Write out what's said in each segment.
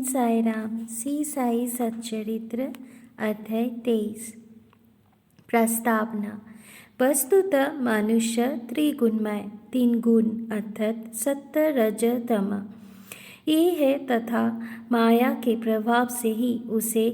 साई राम। श्री साई सच्चरित्र अध्याय 23। प्रस्तावना। वस्तुतः मनुष्य त्रिगुणमय, 3 गुण अर्थात सत्व रज तम ये है तथा माया के प्रभाव से ही उसे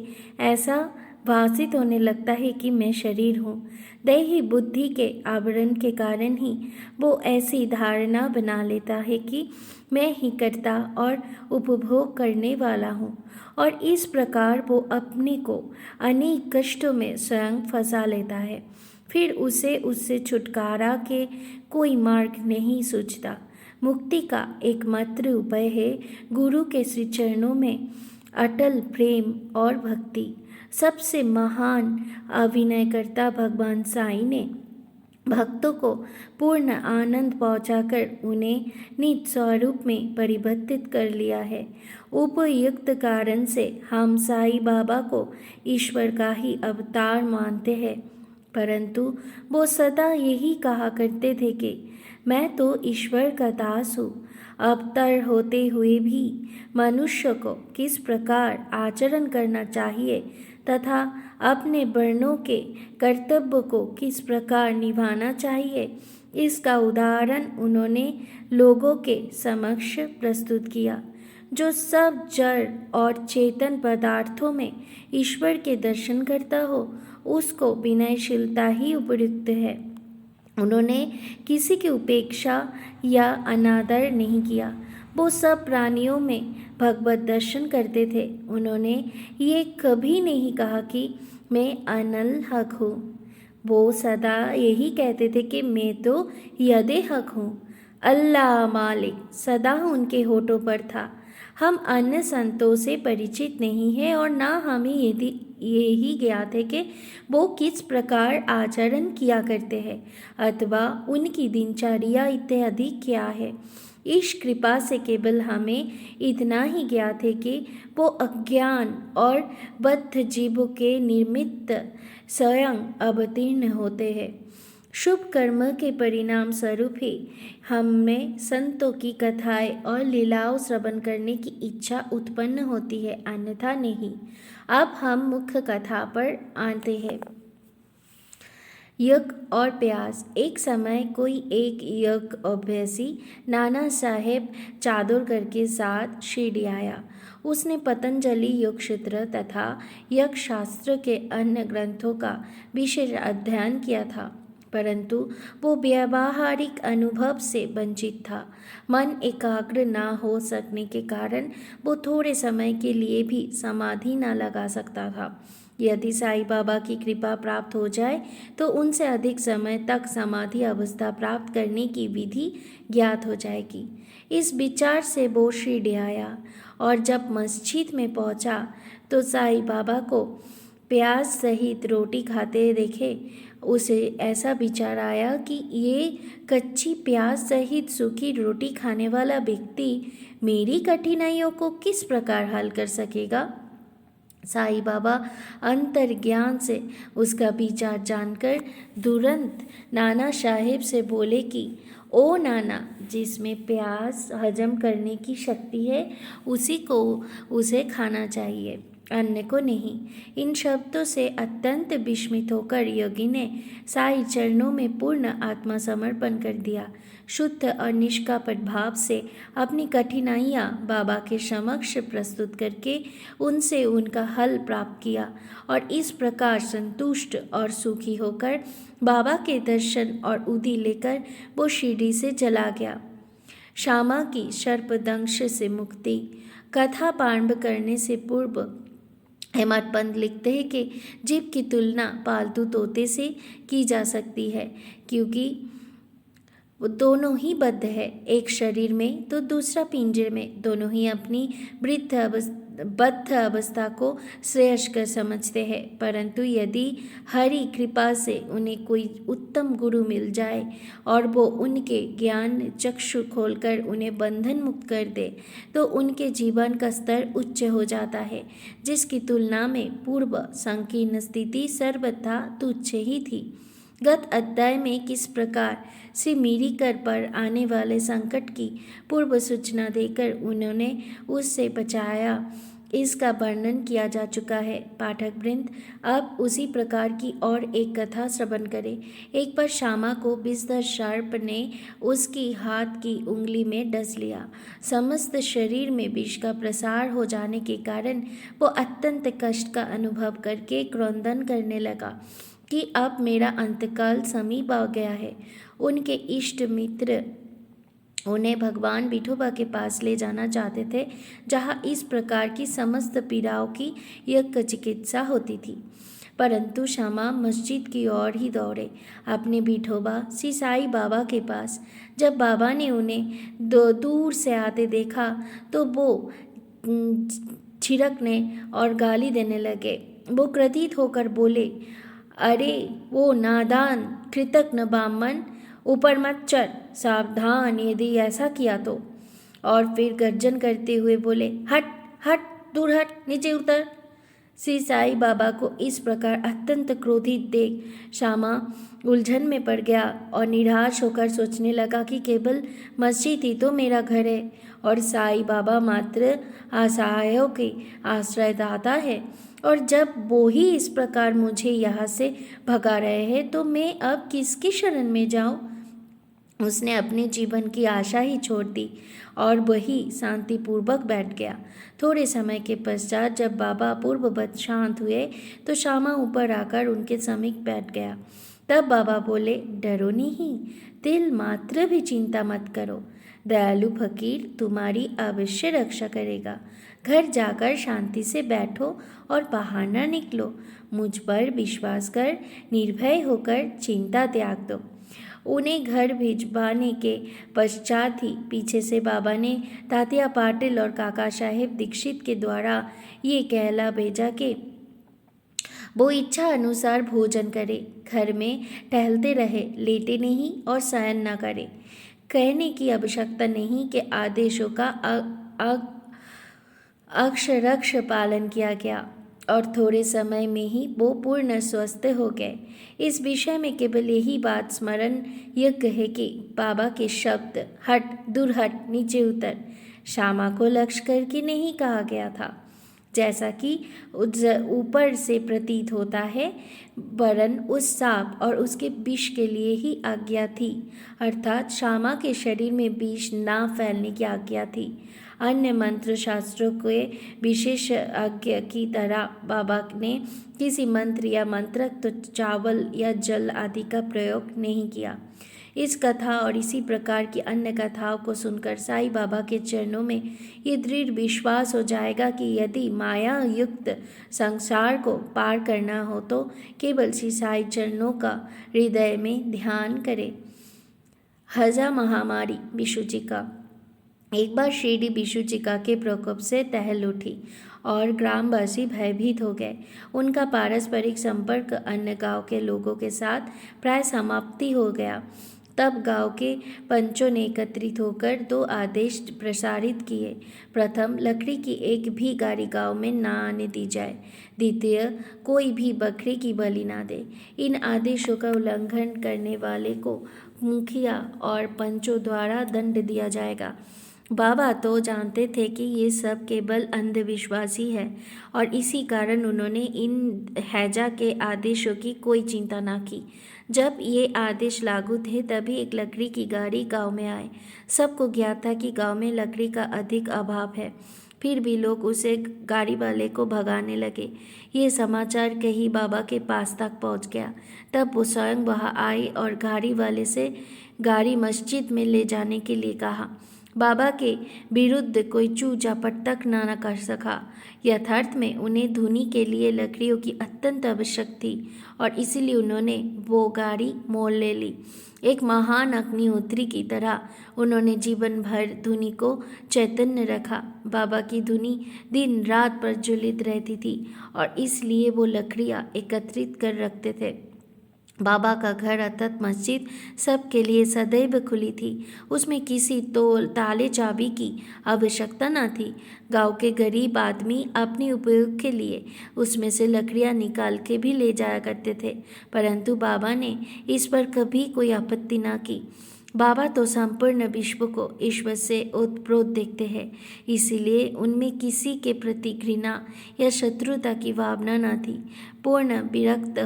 ऐसा भासित होने लगता है कि मैं शरीर हूँ। दैही बुद्धि के आवरण के कारण ही वो ऐसी धारणा बना लेता है कि मैं ही कर्ता और उपभोग करने वाला हूँ, और इस प्रकार वो अपने को अनेक कष्टों में स्वयं फंसा लेता है। फिर उसे उससे छुटकारा के कोई मार्ग नहीं सूझता। मुक्ति का एकमात्र उपाय है गुरु के श्री चरणों में अटल प्रेम और भक्ति। सबसे महान अभिनयकर्ता भगवान साई ने भक्तों को पूर्ण आनंद पहुंचाकर उन्हें निज स्वरूप में परिवर्तित कर लिया है। उपयुक्त कारण से हम साई बाबा को ईश्वर का ही अवतार मानते हैं, परंतु वो सदा यही कहा करते थे कि मैं तो ईश्वर का दास हूँ। अवतार होते हुए भी मनुष्य को किस प्रकार आचरण करना चाहिए तथा अपने वर्णों के कर्तव्य को किस प्रकार निभाना चाहिए, इसका उदाहरण उन्होंने लोगों के समक्ष प्रस्तुत किया। जो सब जड़ और चेतन पदार्थों में ईश्वर के दर्शन करता हो, उसको विनयशीलता ही उपयुक्त है। उन्होंने किसी की उपेक्षा या अनादर नहीं किया। वो सब प्राणियों में भगवत दर्शन करते थे। उन्होंने ये कभी नहीं कहा कि मैं अनल हक हूँ। वो सदा यही कहते थे कि मैं तो यदे हक हूँ। अल्लाह मालिक सदा उनके होठों पर था। हम अन्य संतों से परिचित नहीं हैं और ना हमें यही ज्ञात है कि वो किस प्रकार आचरण किया करते हैं अथवा उनकी दिनचर्या इत्यादि क्या है। इस कृपा से केवल हमें इतना ही ज्ञात है कि वो अज्ञान और बद्ध जीवों के निमित्त स्वयं अवतीर्ण होते हैं। शुभ कर्म के परिणाम स्वरूप ही हमें संतों की कथाएं और लीलाओं श्रवण करने की इच्छा उत्पन्न होती है, अन्यथा नहीं। अब हम मुख्य कथा पर आते हैं। यज्ञ और प्यास। एक समय कोई एक यज्ञ अभ्यासी नाना साहेब चादोरकर के साथ शिरडी आया। उसने पतंजलि योग सूत्र तथा यज्ञ शास्त्र के अन्य ग्रंथों का विशेष अध्ययन किया था, परंतु वो व्यावहारिक अनुभव से वंचित था। मन एकाग्र न हो सकने के कारण वो थोड़े समय के लिए भी समाधि न लगा सकता था। यदि साईं बाबा की कृपा प्राप्त हो जाए तो उनसे अधिक समय तक समाधि अवस्था प्राप्त करने की विधि ज्ञात हो जाएगी। इस विचार से वो शिरडी आया और जब मस्जिद में पहुंचा तो साईं बाबा को प्याज सहित रोटी खाते देखे उसे ऐसा विचार आया कि ये कच्ची प्याज सहित सूखी रोटी खाने वाला व्यक्ति मेरी कठिनाइयों को किस प्रकार हल कर सकेगा। साईं बाबा अंतर्ज्ञान से उसका विचार जानकर तुरंत नाना साहेब से बोले कि ओ नाना, जिसमें प्याज हजम करने की शक्ति है उसी को उसे खाना चाहिए, अन्य को नहीं। इन शब्दों से अत्यंत विस्मित होकर योगी ने साईं चरणों में पूर्ण आत्मसमर्पण कर दिया। शुद्ध और निष्कपट भाव से अपनी कठिनाइयाँ बाबा के समक्ष प्रस्तुत करके उनसे उनका हल प्राप्त किया और इस प्रकार संतुष्ट और सुखी होकर बाबा के दर्शन और उदी लेकर वो शिरडी से चला गया। श्यामा की सर्पदंश से मुक्ति। कथा प्रारंभ करने से पूर्व हेमत पंत लिखते हैं कि जीव की तुलना पालतू तोते से की जा सकती है, क्योंकि वो दोनों ही बद्ध है, एक शरीर में तो दूसरा पिंजरे में। दोनों ही अपनी बद्ध अवस्था को श्रेयस्कर समझते हैं, परंतु यदि हरि कृपा से उन्हें कोई उत्तम गुरु मिल जाए और वो उनके ज्ञान चक्षु खोलकर उन्हें बंधन मुक्त कर दे तो उनके जीवन का स्तर उच्च हो जाता है, जिसकी तुलना में पूर्व संकीर्ण स्थिति सर्वथा तुच्छ ही थी। गत अध्याय में किस प्रकार श्री मिरिकर पर आने वाले संकट की पूर्व सूचना देकर उन्होंने उससे बचाया, इसका वर्णन किया जा चुका है। पाठक वृंद, अब उसी प्रकार की और एक कथा श्रवण करें। एक बार श्यामा को विषधर सर्प ने उसकी हाथ की उंगली में डस लिया। समस्त शरीर में विष का प्रसार हो जाने के कारण वो अत्यंत कष्ट का अनुभव करके क्रंदन करने लगा कि अब मेरा अंतकाल समीप आ गया है। उनके इष्ट मित्र उन्हें भगवान विठोबा के पास ले जाना चाहते थे, जहाँ इस प्रकार की समस्त पीड़ाओं की यज्ञ चिकित्सा होती थी। परंतु श्यामा मस्जिद की ओर ही दौड़े, अपने विठोबा श्री साईं बाबा के पास। जब बाबा ने उन्हें दूर से आते देखा तो वो छिड़कने और गाली देने लगे। वो क्रोधित होकर बोले, अरे वो नादान कृतघ्न ब्राह्मण, ऊपर मत चढ़, सावधान यदि ऐसा किया तो। और फिर गर्जन करते हुए बोले, हट हट, दूर हट, नीचे उतर। श्री साईं बाबा को इस प्रकार अत्यंत क्रोधित देख श्यामा उलझन में पड़ गया और निराश होकर सोचने लगा कि केवल मस्जिद ही तो मेरा घर है और साईं बाबा मात्र असहायों के आश्रयदाता है, और जब वो ही इस प्रकार मुझे यहाँ से भगा रहे हैं तो मैं अब किसकी शरण में जाऊँ। उसने अपने जीवन की आशा ही छोड़ दी और वही शांतिपूर्वक बैठ गया। थोड़े समय के पश्चात जब बाबा पूर्ववत शांत हुए तो श्यामा ऊपर आकर उनके समीप बैठ गया। तब बाबा बोले, डरो नहीं, तिल मात्र भी चिंता मत करो, दयालु फकीर तुम्हारी अवश्य रक्षा करेगा। घर जाकर शांति से बैठो और बाहर न निकलो। मुझ पर विश्वास कर निर्भय होकर चिंता त्याग दो। उन्हें घर भिजवाने के पश्चात ही पीछे से बाबा ने तात्या पाटिल और काका साहेब दीक्षित के द्वारा ये कहला भेजा कि वो इच्छा अनुसार भोजन करे, घर में टहलते रहे, लेटे नहीं और शयन न करे। कहने की आवश्यकता नहीं कि आदेशों का अक्षरश पालन किया गया और थोड़े समय में ही वो पूर्ण स्वस्थ हो गए। इस विषय में केवल यही बात स्मरण योग्य है कि बाबा के शब्द हट, दूर हट, नीचे उतर श्यामा को लक्ष्य करके नहीं कहा गया था, जैसा कि ऊपर से प्रतीत होता है, वरन उस सांप और उसके विष के लिए ही आज्ञा थी, अर्थात श्यामा के शरीर में विष ना फैलने की आज्ञा थी। अन्य मंत्र शास्त्रों के विशेष आज्ञा की तरह बाबा ने किसी मंत्र या मंत्रक तो चावल या जल आदि का प्रयोग नहीं किया। इस कथा और इसी प्रकार की अन्य कथाओं को सुनकर साईं बाबा के चरणों में ये दृढ़ विश्वास हो जाएगा कि यदि माया युक्त संसार को पार करना हो तो केवल श्री साईं चरणों का हृदय में ध्यान करें। हजा महामारी विशुचिका। एक बार शिरडी विशुचिका के प्रकोप से टहल उठी और ग्रामवासी भयभीत हो गए। उनका पारस्परिक संपर्क अन्य गांव के लोगों के साथ प्राय समाप्ति हो गया। तब गांव के पंचों ने एकत्रित होकर 2 आदेश प्रसारित किए। प्रथम, लकड़ी की एक भी गाड़ी गांव में न आने दी जाए। द्वितीय, कोई भी बकरी की बलि ना दे। इन आदेशों का उल्लंघन करने वाले को मुखिया और पंचों द्वारा दंड दिया जाएगा। बाबा तो जानते थे कि ये सब केवल अंधविश्वास ही है और इसी कारण उन्होंने इन हैजा के आदेशों की कोई चिंता ना की। जब ये आदेश लागू थे तभी एक लकड़ी की गाड़ी गांव में आए। सबको ज्ञात था कि गांव में लकड़ी का अधिक अभाव है, फिर भी लोग उसे गाड़ी वाले को भगाने लगे। ये समाचार कहीं बाबा के पास तक पहुंच गया। तब वो स्वयं वहाँ आए और गाड़ी वाले से गाड़ी मस्जिद में ले जाने के लिए कहा। बाबा के विरुद्ध कोई चू चापट तक न कर सका। यथार्थ में उन्हें धुनी के लिए लकड़ियों की अत्यंत आवश्यक थी और इसीलिए उन्होंने वो गाड़ी मोल ले ली। एक महान अग्निहोत्री की तरह उन्होंने जीवन भर धुनी को चैतन्य रखा। बाबा की धुनी दिन रात प्रज्वलित रहती थी और इसलिए वो लकड़ियाँ एकत्रित कर रखते थे। बाबा का घर अर्थात मस्जिद सबके लिए सदैव खुली थी। उसमें किसी ताले चाबी की आवश्यकता न थी। गांव के गरीब आदमी अपने उपयोग के लिए उसमें से लकड़ियां निकाल के भी ले जाया करते थे, परंतु बाबा ने इस पर कभी कोई आपत्ति न की। बाबा तो संपूर्ण विश्व को ईश्वर से ओतप्रोत देखते हैं, इसीलिए उनमें किसी के प्रति घृणा या शत्रुता की भावना न थी। पूर्ण विरक्त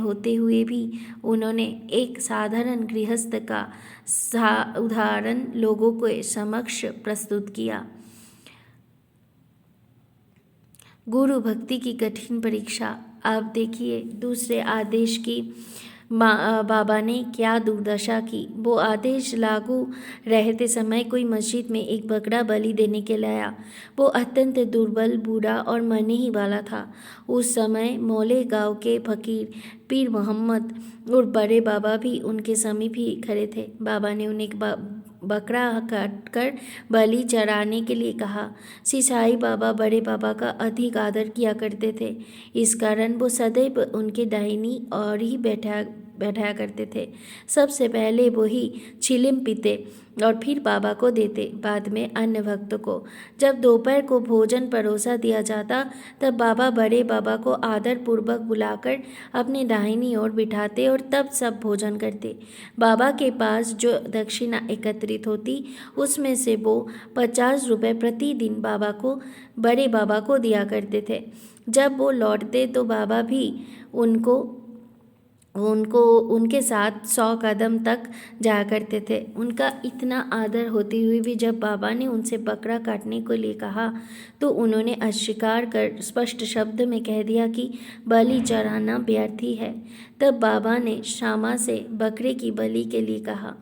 होते हुए भी उन्होंने एक साधारण गृहस्थ का उदाहरण लोगों के समक्ष प्रस्तुत किया। गुरु भक्ति की कठिन परीक्षा। आप देखिए दूसरे आदेश की बाबा ने क्या दुर्दशा की। वो आदेश लागू रहते समय कोई मस्जिद में एक बकरा बलि देने के लिए आया। वो अत्यंत दुर्बल, बूढ़ा और मरने ही वाला था। उस समय मौले गांव के फकीर पीर मोहम्मद और बड़े बाबा भी उनके समीप ही खड़े थे। बाबा ने उन्हें बकरा काट कर बलि चढ़ाने के लिए कहा। सिसाई बाबा बड़े बाबा का अधिक आदर किया करते थे, इस कारण वो सदैव उनके दाहिनी ओर ही बैठाया करते थे। सबसे पहले वो ही चिलिम पीते और फिर बाबा को देते, बाद में अन्य भक्तों को। जब दोपहर को भोजन परोसा दिया जाता तब बाबा बड़े बाबा को आदर पूर्वक बुलाकर अपने दाहिनी ओर बिठाते और तब सब भोजन करते। बाबा के पास जो दक्षिणा एकत्रित होती उसमें से वो 50 रुपये प्रतिदिन बड़े बाबा को दिया करते थे। जब वो लौटते तो बाबा भी उनके साथ 100 कदम तक जाया करते थे। उनका इतना आदर होते हुए भी जब बाबा ने उनसे बकरा काटने के लिए कहा तो उन्होंने अस्वीकार कर स्पष्ट शब्द में कह दिया कि बलि चढ़ाना व्यर्थ ही है। तब बाबा ने श्यामा से बकरे की बलि के लिए कहा।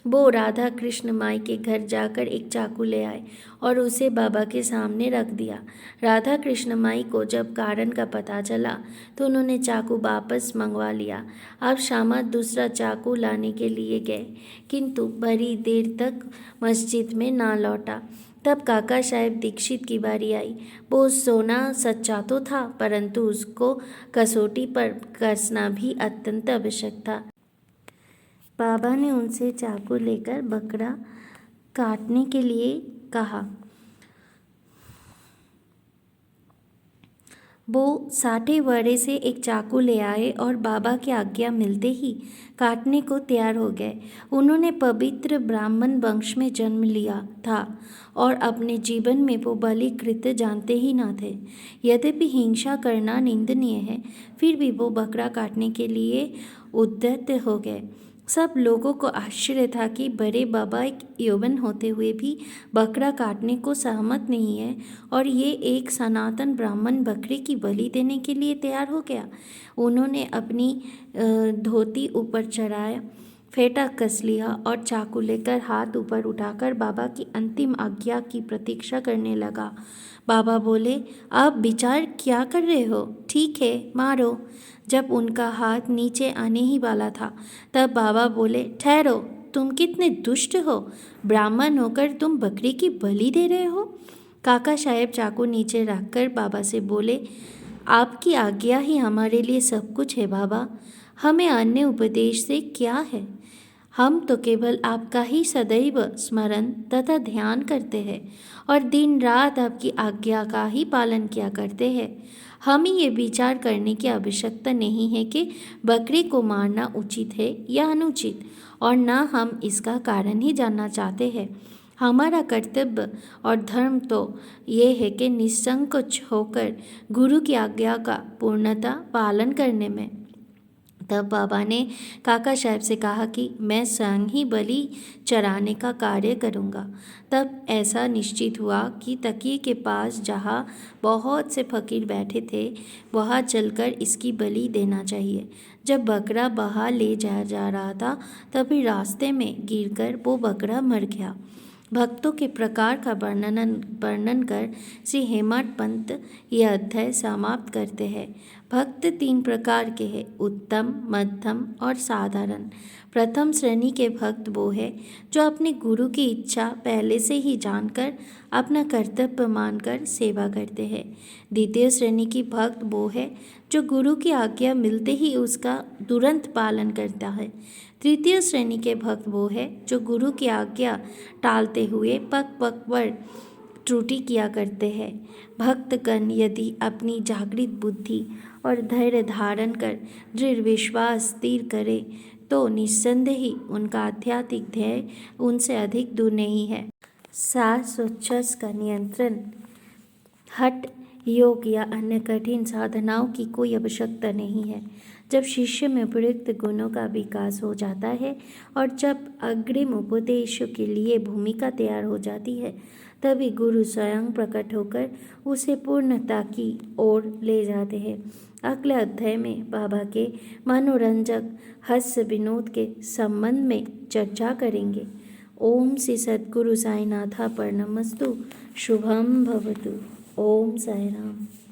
वो राधा कृष्ण माई के घर जाकर एक चाकू ले आए और उसे बाबा के सामने रख दिया। राधा कृष्ण माई को जब कारण का पता चला तो उन्होंने चाकू वापस मंगवा लिया। अब श्यामा दूसरा चाकू लाने के लिए गए, किंतु बड़ी देर तक मस्जिद में ना लौटा। तब काका साहेब दीक्षित की बारी आई। वो सोना सच्चा तो था, परंतु उसको कसौटी पर कसना भी अत्यंत आवश्यक था। बाबा ने उनसे चाकू लेकर बकरा काटने के लिए कहा। वो 60 वर्षे से एक चाकू ले आए और बाबा की आज्ञा मिलते ही काटने को तैयार हो गए। उन्होंने पवित्र ब्राह्मण वंश में जन्म लिया था और अपने जीवन में वो बलि कृत्य जानते ही न थे। यद्यपि हिंसा करना निंदनीय है, फिर भी वो बकरा काटने के लिए उद्यत हो गए। सब लोगों को आश्चर्य था कि बड़े बाबा एक यौवन होते हुए भी बकरा काटने को सहमत नहीं है और ये एक सनातन ब्राह्मण बकरे की बलि देने के लिए तैयार हो गया। उन्होंने अपनी धोती ऊपर चढ़ाया, फेंटा कस लिया और चाकू लेकर हाथ ऊपर उठाकर बाबा की अंतिम आज्ञा की प्रतीक्षा करने लगा। बाबा बोले, आप विचार क्या कर रहे हो? ठीक है, मारो। जब उनका हाथ नीचे आने ही वाला था तब बाबा बोले, ठहरो, तुम कितने दुष्ट हो। ब्राह्मण होकर तुम बकरी की बलि दे रहे हो। काका साहेब चाकू नीचे रखकर बाबा से बोले, आपकी आज्ञा ही हमारे लिए सब कुछ है बाबा, हमें अन्य उपदेश से क्या है। हम तो केवल आपका ही सदैव स्मरण तथा ध्यान करते हैं और दिन रात आपकी आज्ञा का ही पालन किया करते हैं। हमें ये विचार करने की आवश्यकता नहीं है कि बकरी को मारना उचित है या अनुचित, और न हम इसका कारण ही जानना चाहते हैं। हमारा कर्तव्य और धर्म तो ये है कि निसंकोच होकर गुरु की आज्ञा का पूर्णतः पालन करने में। तब बाबा ने काका साहब से कहा कि मैं स्वयं ही बलि चढ़ाने का कार्य करूँगा। तब ऐसा निश्चित हुआ कि तकिए के पास जहाँ बहुत से फकीर बैठे थे वहाँ चलकर इसकी बलि देना चाहिए। जब बकरा बाहर ले जाया जा रहा था तभी रास्ते में गिरकर वो बकरा मर गया। भक्तों के प्रकार का वर्णन कर श्री हेमट पंत यह अध्याय समाप्त करते हैं। भक्त 3 प्रकार के हैं, उत्तम, मध्यम और साधारण। प्रथम श्रेणी के भक्त वो है जो अपने गुरु की इच्छा पहले से ही जानकर अपना कर्तव्य मानकर सेवा करते हैं। द्वितीय श्रेणी की भक्त वो है जो गुरु की आज्ञा मिलते ही उसका तुरंत पालन करता है। तृतीय श्रेणी के भक्त वो है जो गुरु की आज्ञा टालते हुए पग पग पर त्रुटि किया करते हैं। भक्तगण यदि अपनी जागृत बुद्धि और धैर्य धारण कर दृढ़ विश्वास स्थिर करे तो निस्संदेह ही उनका आध्यात्मिक ध्येय उनसे अधिक दूर नहीं है। सांस और चस का नियंत्रण, हठ योग या अन्य कठिन साधनाओं की कोई आवश्यकता नहीं है। जब शिष्य में उपयुक्त गुणों का विकास हो जाता है और जब अग्रिम उपदेशों के लिए भूमिका तैयार हो जाती है, तभी गुरु स्वयं प्रकट होकर उसे पूर्णता की ओर ले जाते हैं। अगले अध्याय में बाबा के मनोरंजक हास्य विनोद के संबंध में चर्चा करेंगे। ओम श्री सद्गुरु साईनाथार्पणमस्तु। शुभम भवतु। ओम साई राम।